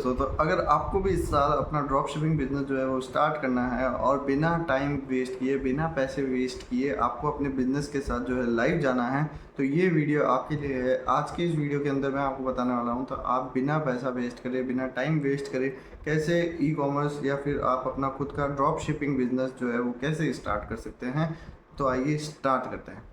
दोस्तों, तो अगर आपको भी इस साल अपना ड्रॉप शिपिंग बिजनेस जो है वो स्टार्ट करना है और बिना टाइम वेस्ट किए, बिना पैसे वेस्ट किए आपको अपने बिजनेस के साथ जो है लाइव जाना है, तो ये वीडियो आपके लिए है। आज की इस वीडियो के अंदर मैं आपको बताने वाला हूँ, तो आप बिना पैसा वेस्ट करे, बिना टाइम वेस्ट करे कैसे ई कॉमर्स या फिर आप अपना खुद का ड्रॉप शिपिंग बिजनेस जो है वो कैसे स्टार्ट कर सकते हैं। तो आइए स्टार्ट करते हैं।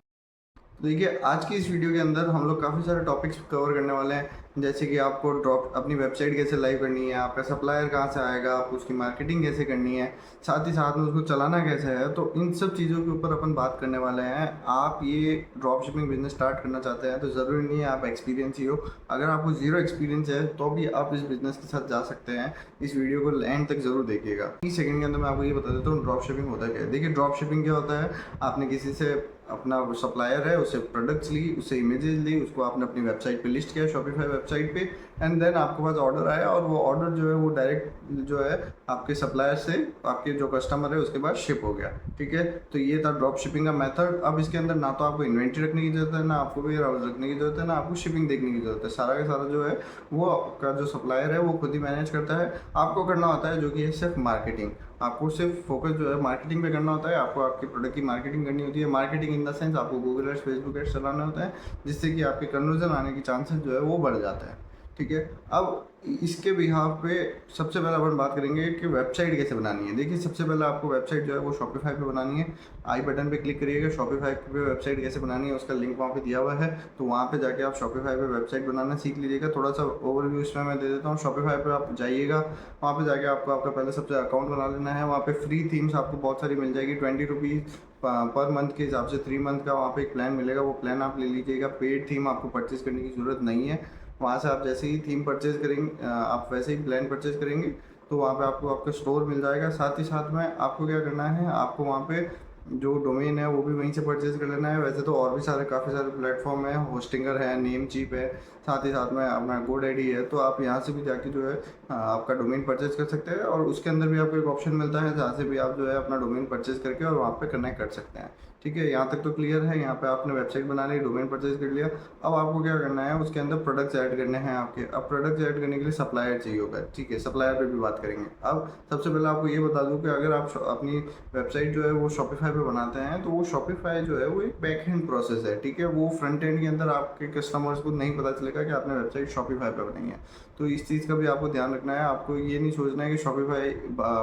देखिए, आज की इस वीडियो के अंदर हम लोग काफ़ी सारे टॉपिक्स कवर करने वाले हैं, जैसे कि आपको ड्रॉप अपनी वेबसाइट कैसे लाइव करनी है, आपका सप्लायर कहाँ से आएगा, आपको उसकी मार्केटिंग कैसे करनी है, साथ ही साथ में उसको चलाना कैसे है। तो इन सब चीज़ों के ऊपर अपन बात करने वाले हैं। आप ये ड्रॉप शिपिंग बिजनेस स्टार्ट करना चाहते हैं तो ज़रूरी नहीं है आप एक्सपीरियंस ही हो। अगर आपको ज़ीरो एक्सपीरियंस है तो भी आप इस बिज़नेस के साथ जा सकते हैं। इस वीडियो को एंड तक ज़रूर देखिएगा। 30 सेकंड के अंदर मैं आपको ये बता देता हूँ ड्रॉप शिपिंग होता क्या है। देखिए, ड्रॉप शिपिंग क्या होता है, आपने किसी से अपना सप्लायर है उससे प्रोडक्ट्स ली, उससे इमेजेस ली, उसको आपने अपनी वेबसाइट पे लिस्ट किया, शॉपिफाई वेबसाइट पे, एंड देन आपके पास ऑर्डर आया और वो ऑर्डर जो है वो डायरेक्ट जो है आपके सप्लायर से आपके जो कस्टमर है उसके पास शिप हो गया। ठीक है, तो ये था ड्रॉप शिपिंग का मेथड। अब इसके अंदर ना तो आपको इन्वेंट्री रखने की जरूरत है, ना आपको वेयर हाउस रखने की जरूरत है, ना आपको शिपिंग देखने की जरूरत है। सारा का सारा जो है वो आपका जो सप्लायर है वो खुद ही मैनेज करता है। आपको करना होता है जो कि है सिर्फ मार्केटिंग। आपको सिर्फ फोकस जो है मार्केटिंग पे करना होता है। आपको आपके प्रोडक्ट की मार्केटिंग करनी होती है। मार्केटिंग इन द सेंस आपको गूगल एड्स, फेसबुक एड्स चलाना होता है, जिससे कि आपके कन्वर्जन आने की चांसेस जो है वो बढ़ जाता है। ठीक है, अब इसके बिहाफ पे सबसे पहले अपन बात करेंगे कि वेबसाइट कैसे बनानी है। देखिए, सबसे पहले आपको वेबसाइट जो है वो शॉपिफाई पे बनानी है। आई बटन पे क्लिक करिएगा, शॉपिफाई पे वेबसाइट कैसे बनानी है उसका लिंक वहाँ पे दिया हुआ है। तो वहाँ पे जाके आप शॉपिफाई पे वेबसाइट बनाना सीख लीजिएगा। थोड़ा सा ओवरव्यू इसमें मैं दे देता हूँ। शॉपिफाई पे आप जाइएगा, वहाँ पे जाके आपको आपका पहले सबसे अकाउंट बना लेना है। वहाँ पे फ्री थीम्स आपको बहुत सारी मिल जाएगी। 20 रुपीज़ पर मंथ के हिसाब से 3 मंथ का वहाँ पे एक प्लान मिलेगा, वो प्लान आप ले लीजिएगा। पेड थीम आपको परचेज़ करने की ज़रूरत नहीं है। वहाँ से आप जैसे ही थीम परचेज़ करेंगे, आप वैसे ही प्लान परचेज़ करेंगे तो वहाँ पे आपको आपका स्टोर मिल जाएगा। साथ ही साथ में आपको क्या करना है, आपको वहाँ पे जो डोमेन है वो भी वहीं से परचेज़ कर लेना है। वैसे तो और भी काफ़ी सारे प्लेटफॉर्म है, होस्टिंगर है, नेमचीप है, साथ ही साथ में अपना गोडैडी है। तो आप यहाँ से भी जाके जो है आपका डोमेन परचेज़ कर सकते हैं, और उसके अंदर भी आपको एक ऑप्शन मिलता है जहाँ से भी आप जो है अपना डोमेन परचेज़ करके और वहाँ पे कनेक्ट कर सकते हैं। ठीक है, यहाँ तक तो क्लियर है। यहाँ पे आपने वेबसाइट बना ली, डोमेन परचेज़ कर लिया। अब आपको क्या करना है, उसके अंदर प्रोडक्ट्स ऐड करने हैं आपके। अब प्रोडक्ट्स ऐड करने के लिए सप्लायर चाहिए होगा। ठीक है, सप्लायर पे भी बात करेंगे। अब सबसे पहले आपको ये बता दूँ कि अगर आप अपनी वेबसाइट जो है वो शॉपिफाई पे बनाते हैं तो वो शॉपिफाई जो है वो एक बैक हैंड प्रोसेस है। ठीक है, वो फ्रंट एंड के अंदर आपके कस्टमर्स को नहीं पता चलेगा कि आपने वेबसाइट शॉपिफाई पे बनाई है। तो इस चीज़ का भी आपको ध्यान रखना है। आपको ये नहीं सोचना है कि शॉपिफाई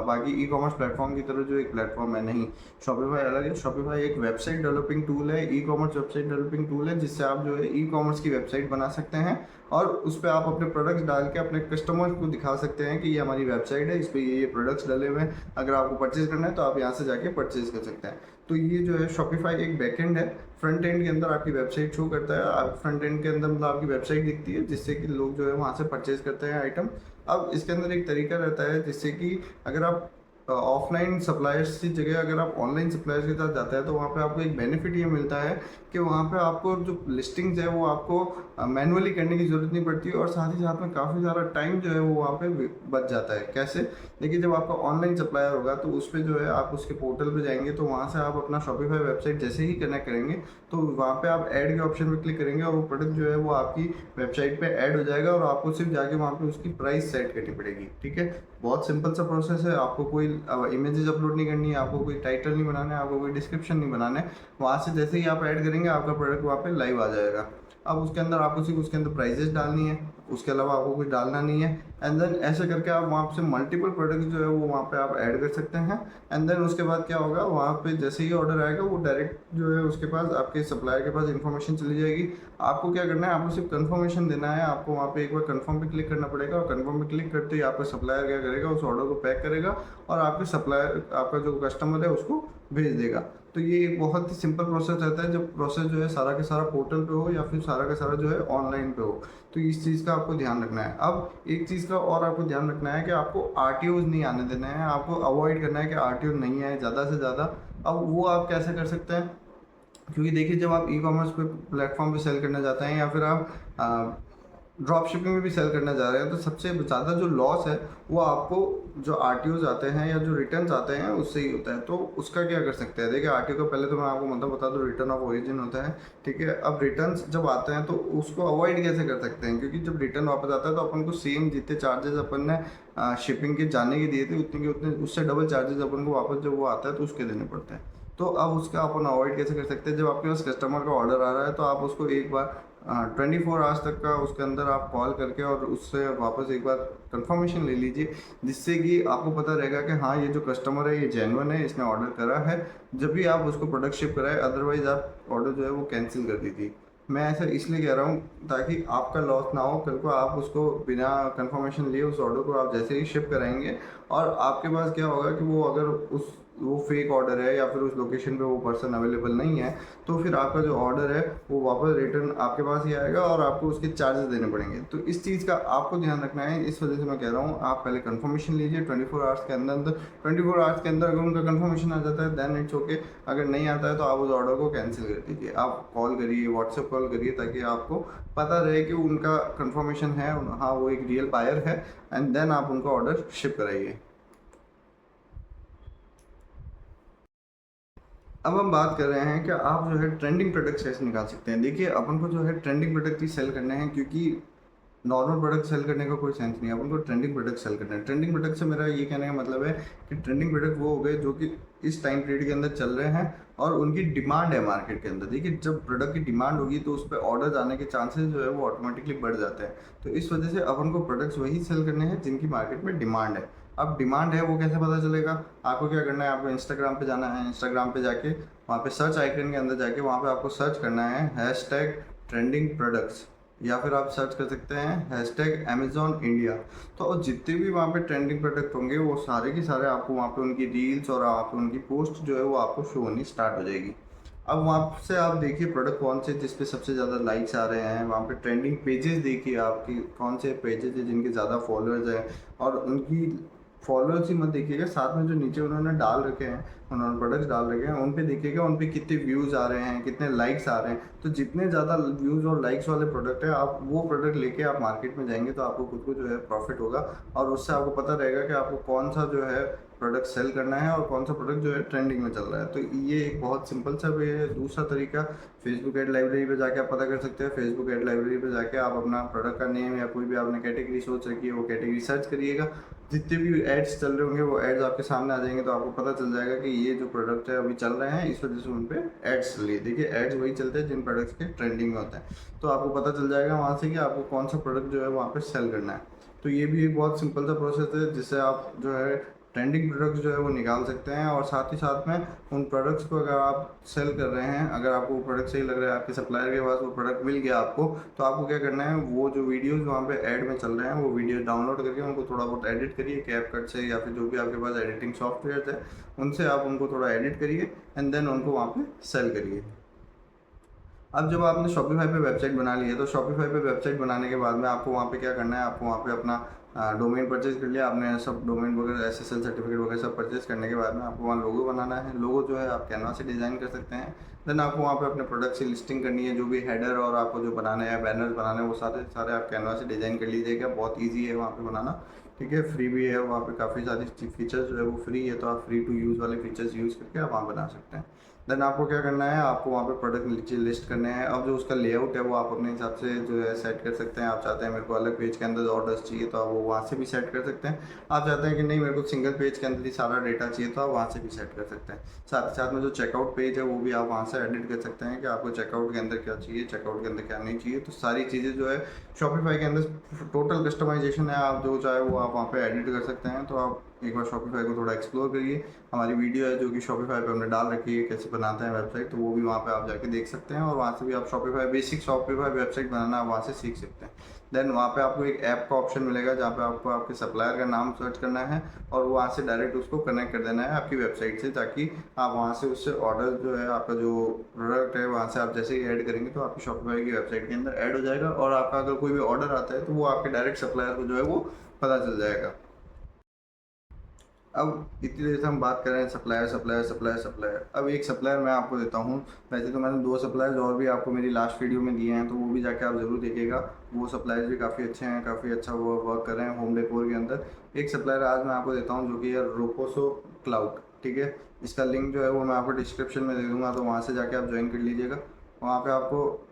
बाकी ई कॉमर्स प्लेटफॉर्म की तरह जो एक प्लेटफॉर्म है, नहीं। शॉपिफाई अलग है। शॉपिफाई एक वेबसाइट डेवलपिंग टूल है, e commerce website developing tool है, जिससे आप जो है ई कॉमर्स की वेबसाइट बना सकते हैं और उस पर आप अपने प्रोडक्ट्स डाल के अपने कस्टमर्स को दिखा सकते हैं कि ये हमारी वेबसाइट है, इस पर ये प्रोडक्ट्स डले हुए हैं। अगर आपको परचेज़ करना है तो आप यहाँ से जाके परचेज़ कर सकते हैं। तो ये जो है शॉपिफाई एक बैकएंड है। फ्रंट एंड के अंदर आपकी वेबसाइट शो करता है। आप फ्रंट एंड के अंदर मतलब आपकी वेबसाइट दिखती है, जिससे कि लोग जो है वहाँ से परचेज़ करते हैं आइटम। अब इसके अंदर एक तरीका रहता है जिससे कि अगर आप ऑफलाइन सप्लायर्स की जगह अगर आप ऑनलाइन सप्लायर्स के साथ जाते हैं तो वहाँ पे आपको एक बेनिफिट ये मिलता है कि वहाँ पे आपको जो लिस्टिंग्स है वो आपको मैनुअली करने की ज़रूरत नहीं पड़ती, और साथ ही साथ में काफ़ी सारा टाइम जो है वो वहाँ पे बच जाता है। कैसे? देखिए, जब आपका ऑनलाइन सप्लायर होगा तो उस पर जो है आप उसके पोर्टल पे जाएंगे, तो वहाँ से आप अपना शॉपिफाई वेबसाइट जैसे ही कनेक्ट करेंगे तो वहाँ पे आप ऐड के ऑप्शन पे क्लिक करेंगे और वो प्रोडक्ट जो है वो आपकी वेबसाइट पे ऐड हो जाएगा, और आपको सिर्फ जाके वहाँ पे उसकी प्राइस सेट करनी पड़ेगी। ठीक है, बहुत सिंपल सा प्रोसेस है। आपको कोई इमेजेस अपलोड नहीं करनी है, आपको कोई टाइटल नहीं बनाना है, आपको कोई डिस्क्रिप्शन नहीं बनाना है। वहाँ से जैसे ही आप ऐड करेंगे आपका प्रोडक्ट वहाँ पे लाइव आ जाएगा। अब उसके अंदर आपको सिर्फ उसके अंदर प्राइजेस डालनी है, उसके अलावा आपको कुछ डालना नहीं है। एंड देन ऐसे करके आप वहाँ से मल्टीपल प्रोडक्ट जो है वो वहाँ पे आप ऐड कर सकते हैं। एंड देन उसके बाद क्या होगा, वहाँ पे जैसे ही ऑर्डर आएगा वो डायरेक्ट जो है उसके पास आपके सप्लायर के पास इन्फॉर्मेशन चली जाएगी। आपको क्या करना है, आपको सिर्फ कंफर्मेशन देना है। आपको वहाँ पे एक बार कंफर्म पे क्लिक करना पड़ेगा, और कंफर्म पे क्लिक करते ही आपका सप्लायर क्या करेगा, उस ऑर्डर को पैक करेगा और आपके सप्लायर आपका जो कस्टमर है उसको भेज देगा। तो ये एक बहुत ही सिंपल प्रोसेस रहता है, जब प्रोसेस जो है सारा का सारा पोर्टल पे हो या फिर सारा का सारा जो है ऑनलाइन पे हो। तो इस चीज़ का आपको ध्यान रखना है। अब एक चीज़ का और आपको ध्यान रखना है कि आपको आरटीओज नहीं आने देना है। आपको अवॉइड करना है कि आरटीओ नहीं आए ज़्यादा से ज़्यादा। अब वो आप कैसे कर सकते हैं, क्योंकि देखिए, जब आप ई कॉमर्स पे प्लेटफॉर्म पे सेल करने जाते हैं या फिर आप ड्रॉप शिपिंग में भी सेल करने जा रहे हैं तो सबसे ज़्यादा जो लॉस है वो आपको जो आरटीओज आते हैं या जो रिटर्न्स आते हैं उससे ही होता है। तो उसका क्या कर सकते हैं, देखिए आरटीओ का पहले तो मैं आपको मतलब बता दूं, रिटर्न ऑफ ओरिजिन होता है, ठीक है। अब रिटर्न्स जब आते हैं तो उसको अवॉइड कैसे कर सकते हैं, क्योंकि जब रिटर्न वापस आता है तो अपन को सेम जितने चार्जेस अपन ने शिपिंग के जाने के दिए थे उतने के उतने उससे डबल चार्जेस अपन को वापस जब वो आता है तो उसके देने पड़ते हैं। तो अब उसका अपन अवॉइड कैसे कर सकते हैं, जब आपके पास कस्टमर का ऑर्डर आ रहा है तो आप उसको एक बार 24 आवर्स तक का उसके अंदर आप कॉल करके और उससे वापस एक बार कंफर्मेशन ले लीजिए, जिससे कि आपको पता रहेगा कि हाँ ये जो कस्टमर है ये जेन्युइन है, इसने ऑर्डर करा है। जब भी आप उसको प्रोडक्ट शिप कराए, अदरवाइज आप ऑर्डर जो है वो कैंसिल कर दीजिए। मैं ऐसा इसलिए कह रहा हूँ ताकि आपका लॉस ना हो, कल को आप उसको बिना कंफर्मेशन लिए उस ऑर्डर को आप जैसे ही शिप कराएंगे और आपके पास क्या होगा कि वो अगर उस वो फेक ऑर्डर है या फिर उस लोकेशन पे वो पर्सन अवेलेबल नहीं है, तो फिर आपका जो ऑर्डर है वो वापस रिटर्न आपके पास ही आएगा और आपको उसके चार्जेस देने पड़ेंगे। तो इस चीज़ का आपको ध्यान रखना है, इस वजह से मैं कह रहा हूँ आप पहले कंफर्मेशन लीजिए 24 आवर्स के अंदर। 24 आवर्स के अंदर अगर उनका कंफर्मेशन आ जाता है देन इट्स ओके, अगर नहीं आता है तो आप उस ऑर्डर को कैंसिल कर दीजिए। आप कॉल करिए, व्हाट्सएप कॉल करिए, ताकि आपको पता रहे कि उनका कंफर्मेशन है, हाँ वो एक रियल बायर है, एंड देन आप उनका ऑर्डर शिप कराइए। अब हम बात कर रहे हैं कि आप जो है ट्रेंडिंग प्रोडक्ट्स कैसे निकाल सकते हैं। देखिए अपन को जो है ट्रेंडिंग प्रोडक्ट ही सेल करने हैं, क्योंकि नॉर्मल प्रोडक्ट सेल करने का कोई सेंस नहीं है, अपन को ट्रेंडिंग प्रोडक्ट सेल करना है। ट्रेंडिंग प्रोडक्ट से मेरा ये कहने का मतलब है कि ट्रेंडिंग प्रोडक्ट वो हो गए जो कि इस टाइम पीरियड के अंदर चल रहे हैं और उनकी डिमांड है मार्केट के अंदर। देखिए जब प्रोडक्ट की डिमांड होगी तो उस पर ऑर्डर आने के चांसेस जो है वो ऑटोमेटिकली बढ़ जाते हैं। तो इस वजह से अपन को प्रोडक्ट्स वही सेल करने हैं जिनकी मार्केट में डिमांड है। अब डिमांड है वो कैसे पता चलेगा, आपको क्या करना है, आपको इंस्टाग्राम पे जाना है, इंस्टाग्राम पे जाके वहाँ पे सर्च आइकन के अंदर जाके वहाँ पे आपको सर्च करना है हैशटैग ट्रेंडिंग प्रोडक्ट्स, या फिर आप सर्च कर सकते हैं हैशटैग अमेजॉन इंडिया। तो जितने भी वहाँ पे ट्रेंडिंग प्रोडक्ट होंगे वो सारे के सारे आपको वहाँ पे उनकी रील्स और आप उनकी पोस्ट जो है वो आपको शो होनी स्टार्ट हो जाएगी। अब वहाँ से आप देखिए प्रोडक्ट कौन से जिस पे सबसे ज़्यादा लाइक्स आ रहे हैं, वहाँ पे ट्रेंडिंग पेजेस देखिए आपकी कौन से पेजेस है जिनके ज़्यादा फॉलोअर्स हैं, और उनकी फॉलोअर्स ही मत देखिएगा, साथ में जो नीचे उन्होंने डाल रखे हैं, उन्होंने प्रोडक्ट्स डाल रखे हैं उन पे देखिएगा उन पे कितने व्यूज़ आ रहे हैं, कितने लाइक्स आ रहे हैं। तो जितने ज़्यादा व्यूज़ और लाइक्स वाले प्रोडक्ट है आप वो प्रोडक्ट लेके आप मार्केट में जाएंगे तो आपको खुद को जो है प्रॉफिट होगा, और उससे आपको पता रहेगा कि आपको कौन सा जो है प्रोडक्ट सेल करना है और कौन सा प्रोडक्ट जो है ट्रेंडिंग में चल रहा है। तो ये एक बहुत सिंपल सा वे है। दूसरा तरीका, फेसबुक एड लाइब्रेरी पे जाके आप पता कर सकते हैं। फेसबुक एड लाइब्रेरी पे जाके आप अपना प्रोडक्ट का नेम या कोई भी आपने कैटेगरी सोच रखी है वो कैटेगरी सर्च करिएगा, जितने भी एड्स चल रहे होंगे वो एड्स आपके सामने आ जाएंगे, तो आपको पता चल जाएगा कि ये जो प्रोडक्ट है अभी चल रहे हैं इस वजह से उन पे एड्स चल रही है। देखिए एड्स वही चलते हैं जिन प्रोडक्ट्स के ट्रेंडिंग में होता है, तो आपको पता चल जाएगा वहाँ से कि आपको कौन सा प्रोडक्ट जो है वहाँ पे सेल करना है। तो ये भी एक बहुत सिंपल सा प्रोसेस है जिससे आप जो है ट्रेंडिंग प्रोडक्ट्स जो है वो निकाल सकते हैं। और साथ ही साथ में उन प्रोडक्ट्स को अगर आप सेल कर रहे हैं, अगर आपको वो प्रोडक्ट सही लग रहा है, आपके सप्लायर के पास वो प्रोडक्ट मिल गया आपको, तो आपको क्या करना है, वो जो वीडियोस वहाँ पे ऐड में चल रहे हैं वो वीडियो डाउनलोड करके उनको थोड़ा बहुत एडिट करिए कैपकट से या फिर जो भी आपके पास एडिटिंग सॉफ्टवेयर है उनसे आप उनको थोड़ा एडिट करिए एंड देन उनको वहाँ पर सेल करिए। अब जब आपने शॉपिफाई पे वेबसाइट बना ली है तो शॉपिफाई पे वेबसाइट बनाने के बाद में आपको वहाँ पे क्या करना है, आपको वहाँ पे अपना डोमेन परचेज कर लिया आपने, सब डोमेन वगैरह एसएसएल सर्टिफिकेट वगैरह सब परचेज करने के बाद में आपको वहाँ लोगो बनाना है। लोगो जो है आप कैनवा से डिज़ाइन कर सकते हैं। देन आपको वहाँ पे अपने प्रोडक्ट की लिस्टिंग करनी है, जो भी हेडर और आपको जो बनाने हैं बैनर्स बनाने हैं वो सारे सारे आप कैनवा से डिज़ाइन कर लीजिएगा। बहुत ईजी है वहाँ पर बनाना, ठीक है, फ्री भी है वहाँ पे, काफ़ी सारी फीचर्स जो है वो फ्री है, तो आप फ्री टू यूज़ वाले फीचर्स यूज़ करके आप वहाँ बना सकते हैं। देन आपको क्या करना है, आपको वहाँ पे प्रोडक्ट नीचे लिस्ट करने हैं। अब जो उसका लेआउट है वो आप अपने हिसाब से जो है सेट कर सकते हैं। आप चाहते हैं मेरे को अलग पेज के अंदर ऑर्डर्स चाहिए तो आप वो वहाँ से भी सेट कर सकते हैं। आप चाहते हैं कि नहीं मेरे को सिंगल पेज के अंदर ही सारा डेटा चाहिए तो आप वहाँ से भी सेट कर सकते हैं। साथ ही साथ में जो चेकआउट पेज है वो भी आप वहाँ से एडिट कर सकते हैं कि आपको चेकआउट के अंदर क्या चाहिए, चेकआउट के अंदर क्या नहीं चाहिए। तो सारी चीज़ें जो है शॉपिफाई के अंदर टोटल कस्टमाइजेशन है, आप जो चाहे वो आप वहाँ पे एडिट कर सकते हैं। तो आप एक बार शॉपिफाई को थोड़ा एक्सप्लोर करिए। हमारी वीडियो है जो कि शॉपिफाई पे हमने डाल रखी है कैसे बनाते हैं वेबसाइट, तो वो भी वहाँ पे आप जाके देख सकते हैं और वहाँ से भी आप शॉपिफाई बेसिक शॉपिफाई वेबसाइट बनाना आप वहाँ से सीख सकते हैं। देन वहाँ पे आपको एक ऐप का ऑप्शन मिलेगा जहाँ पे आपको आपके सप्लायर का नाम सर्च करना है और वहाँ से डायरेक्ट उसको कनेक्ट कर देना है आपकी वेबसाइट से, ताकि आप वहाँ से उससे ऑर्डर जो है आपका जो प्रोडक्ट है वहाँ से आप जैसे ही ऐड करेंगे तो आपकी शॉपिफाई की वेबसाइट के अंदर ऐड हो जाएगा और आपका अगर कोई भी ऑर्डर आता है तो वो आपके डायरेक्ट सप्लायर को जो है वो पता चल जाएगा। अब इतनी देर से हम बात कर रहे हैं सप्लायर सप्लायर सप्लायर सप्लायर। अब एक सप्लायर मैं आपको देता हूँ। वैसे तो मैंने 2 सप्लायर्स और भी आपको मेरी लास्ट वीडियो में दिए हैं, तो वो भी जाके आप ज़रूर देखिएगा। वो सप्लायर्स भी काफ़ी अच्छे हैं, काफ़ी अच्छा वो वर्क कर रहे हैं होम डेकोर के अंदर। एक सप्लायर आज मैं आपको देता हूँ जो कि है रोपोसो क्लाउड, ठीक है। इसका लिंक जो है वो मैं आपको डिस्क्रिप्शन में दे दूँगा, तो वहाँ से जाके आप ज्वाइन कर लीजिएगा। वहाँ पर आपको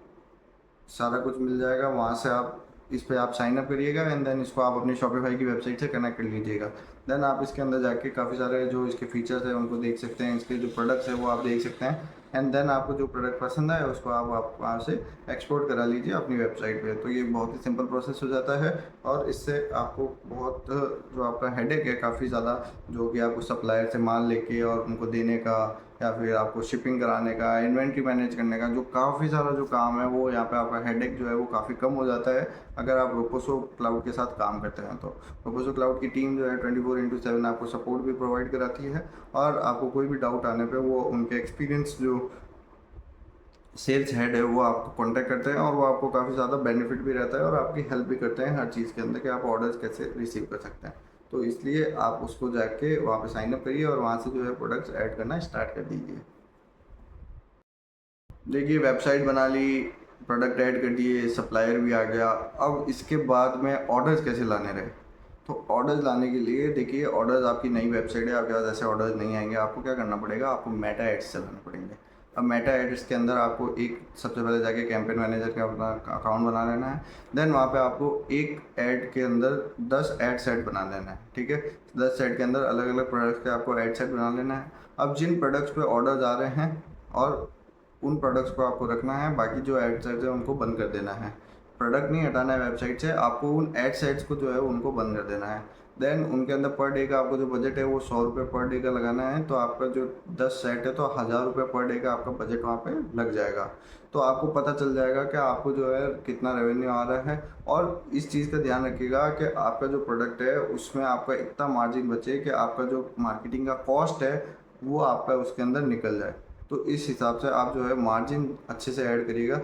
सारा कुछ मिल जाएगा। वहाँ से आप इस पे आप साइन अप करिएगा एंड देन इसको आप अपनी शॉपिफाई की वेबसाइट से कनेक्ट कर लीजिएगा। देन आप इसके अंदर जाके काफ़ी सारे जो इसके फीचर्स हैं उनको देख सकते हैं, इसके जो प्रोडक्ट्स हैं वो आप देख सकते हैं। एंड देन आपको जो प्रोडक्ट पसंद आए उसको आप वहाँ से एक्सपोर्ट करा लीजिए अपनी वेबसाइट पे। तो ये बहुत ही सिंपल प्रोसेस हो जाता है और इससे आपको बहुत जो आपका हेडेक है काफ़ी ज़्यादा, जो कि आपको सप्लायर से माल लेके और उनको देने का या फिर आपको शिपिंग कराने का, इन्वेंट्री मैनेज करने का, जो काफ़ी सारा जो काम है वो यहाँ पे आपका हेडेक जो है वो काफ़ी कम हो जाता है अगर आप रोपोसो क्लाउड के साथ काम करते हैं। तो रोपोसो क्लाउड की टीम जो है 24/7 आपको सपोर्ट भी प्रोवाइड कराती है और आपको कोई भी डाउट आने पे वो उनके एक्सपीरियंस जो सेल्स हेड है वो आपको कांटेक्ट करते हैं और वो आपको काफ़ी ज़्यादा बेनिफिट भी रहता है और आपकी हेल्प भी करते हैं हर चीज़ के अंदर कि आप ऑर्डर्स कैसे रिसीव कर सकते हैं। तो इसलिए आप उसको जाके वहाँ पे साइन अप करिए और वहाँ से जो है प्रोडक्ट्स ऐड करना स्टार्ट कर दीजिए। देखिए वेबसाइट बना ली, प्रोडक्ट ऐड कर दिए, सप्लायर भी आ गया। अब इसके बाद में ऑर्डर्स कैसे लाने रहे। तो ऑर्डर्स लाने के लिए देखिए, ऑर्डर्स आपकी नई वेबसाइट है, आपके पास ऐसे ऑर्डर्स नहीं आएंगे। आपको क्या करना पड़ेगा, आपको मेटा एड्स चलाने पड़ेंगे। अब मेटा एड्स के अंदर आपको एक सबसे पहले जाके कैंपेन मैनेजर का अपना अकाउंट बना लेना है। देन वहाँ पे आपको एक ऐड के अंदर 10 ऐड सेट बना लेना है, ठीक है। 10 सेट के अंदर अलग अलग प्रोडक्ट्स के आपको ऐड सेट बना लेना है। अब जिन प्रोडक्ट्स पे ऑर्डर्स आ रहे हैं और उन प्रोडक्ट्स को आपको रखना है, बाकी जो एड सेट्स है उनको बंद कर देना है। प्रोडक्ट नहीं हटाना है वेबसाइट से, आपको उन एड सेट्स को जो है उनको बंद कर देना है। देन उनके अंदर पर डे का आपको जो बजट है वो 100 रुपये पर डे का लगाना है। तो आपका जो 10 सेट है तो 1000 रुपये पर डे का आपका बजट वहाँ पे लग जाएगा। तो आपको पता चल जाएगा कि आपको जो है कितना रेवेन्यू आ रहा है। और इस चीज़ का ध्यान रखिएगा कि आपका जो प्रोडक्ट है उसमें आपका इतना मार्जिन बचे कि आपका जो मार्केटिंग का कॉस्ट है वो आपका उसके अंदर निकल जाए। तो इस हिसाब से आप जो है मार्जिन अच्छे से ऐड करिएगा।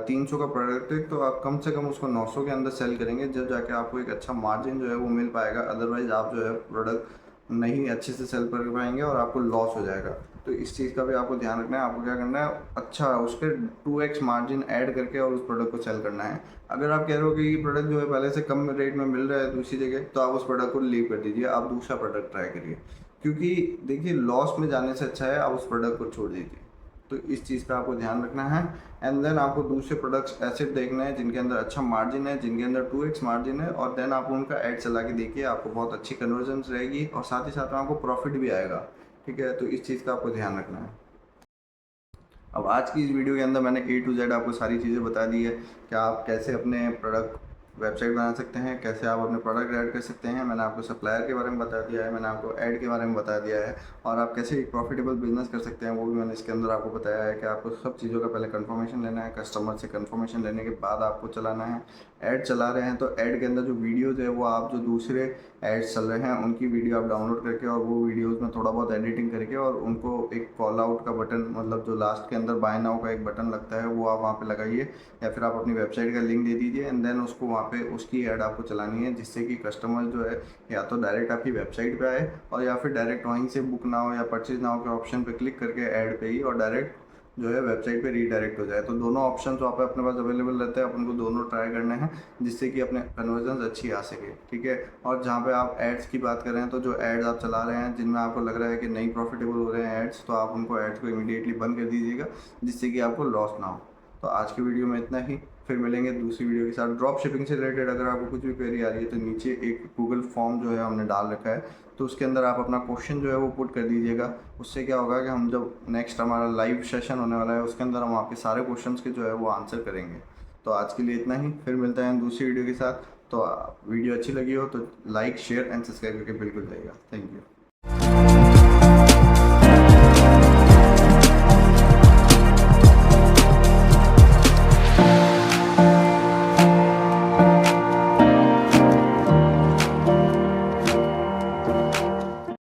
300 का प्रोडक्ट है तो आप कम से कम उसको 900 के अंदर सेल करेंगे, जब जाके आपको एक अच्छा मार्जिन जो है वो मिल पाएगा। अदरवाइज आप जो है प्रोडक्ट नहीं अच्छे से सेल कर पाएंगे और आपको लॉस हो जाएगा। तो इस चीज़ का भी आपको ध्यान रखना है। आपको क्या करना है, अच्छा उसके 2x मार्जिन ऐड करके और उस प्रोडक्ट को सेल करना है। अगर आप कह रहे हो कि ये प्रोडक्ट जो है पहले से कम रेट में मिल रहा है दूसरी जगह, तो आप उस प्रोडक्ट को लीव कर दीजिए, आप दूसरा प्रोडक्ट ट्राई करिए। क्योंकि देखिए लॉस में जाने से अच्छा है आप उस प्रोडक्ट को छोड़ दीजिए। तो इस चीज़ का आपको ध्यान रखना है। एंड देन आपको दूसरे प्रोडक्ट्स ऐसे देखना है जिनके अंदर अच्छा मार्जिन है, जिनके अंदर 2x मार्जिन है, और देन आप उनका ऐड चला के देखिए, आपको बहुत अच्छी कन्वर्जन रहेगी और साथ ही साथ में आपको प्रॉफिट भी आएगा, ठीक है। तो इस चीज़ का आपको ध्यान रखना है। अब आज की इस वीडियो के अंदर मैंने A to Z आपको सारी चीज़ें बता दी है कि आप कैसे अपने प्रोडक्ट वेबसाइट बना सकते हैं, कैसे आप अपने प्रोडक्ट ऐड कर सकते हैं। मैंने आपको सप्लायर के बारे में बता दिया है, मैंने आपको ऐड के बारे में बता दिया है, और आप कैसे एक प्रॉफिटेबल बिजनेस कर सकते हैं वो भी मैंने इसके अंदर आपको बताया है कि आपको सब चीज़ों का पहले कंफर्मेशन लेना है, कस्टमर से कंफर्मेशन लेने के बाद आपको चलाना है। ऐड चला रहे हैं तो ऐड के अंदर जो वीडियोज़ है वो आप जो दूसरे एड्स चल रहे हैं उनकी वीडियो आप डाउनलोड करके और वो वीडियोज़ में थोड़ा बहुत एडिटिंग करके और उनको एक कॉल आउट का बटन, मतलब जो लास्ट के अंदर बाय नाउ का एक बटन लगता है वो आप वहाँ पे लगाइए, या फिर आप अपनी वेबसाइट का लिंक दे दीजिए एंड देन उसको वहाँ पे उसकी ऐड आपको चलानी है, जिससे कि कस्टमर जो है या तो डायरेक्ट आपकी वेबसाइट पे आए और या फिर डायरेक्ट वहीं से बुक नाउ या परचेज नाउ के ऑप्शन पे क्लिक करके ऐड पे ही और डायरेक्ट जो है वेबसाइट पे रीडायरेक्ट हो जाए। तो दोनों ऑप्शन वहाँ पे अपने पास अवेलेबल रहते हैं, अपन को दोनों ट्राई करने हैं जिससे कि अपने कन्वर्जन अच्छी आ सके, ठीक है। और जहाँ पे आप एड्स की बात कर रहे हैं तो जो एड्स आप चला रहे हैं जिनमें आपको लग रहा है कि नहीं प्रॉफिटेबल हो रहे हैं एड्स, तो आप उनको एड्स को इमीडिएटली बंद कर दीजिएगा जिससे कि आपको लॉस ना हो। तो आज की वीडियो में इतना ही, फिर मिलेंगे दूसरी वीडियो के साथ। ड्रॉप शिपिंग से रिलेटेड अगर आपको कुछ भी क्वेरी आ रही है तो नीचे एक गूगल फॉर्म जो है हमने डाल रखा है, तो उसके अंदर आप अपना क्वेश्चन जो है वो पुट कर दीजिएगा। उससे क्या होगा कि हम जब नेक्स्ट हमारा लाइव सेशन होने वाला है उसके अंदर हम आपके सारे क्वेश्चंस के जो है वो आंसर करेंगे। तो आज के लिए इतना ही, फिर मिलते हैं दूसरी वीडियो के साथ। तो वीडियो अच्छी लगी हो तो लाइक शेयर एंड सब्सक्राइब करके बिल्कुल जाइएगा। Thank you.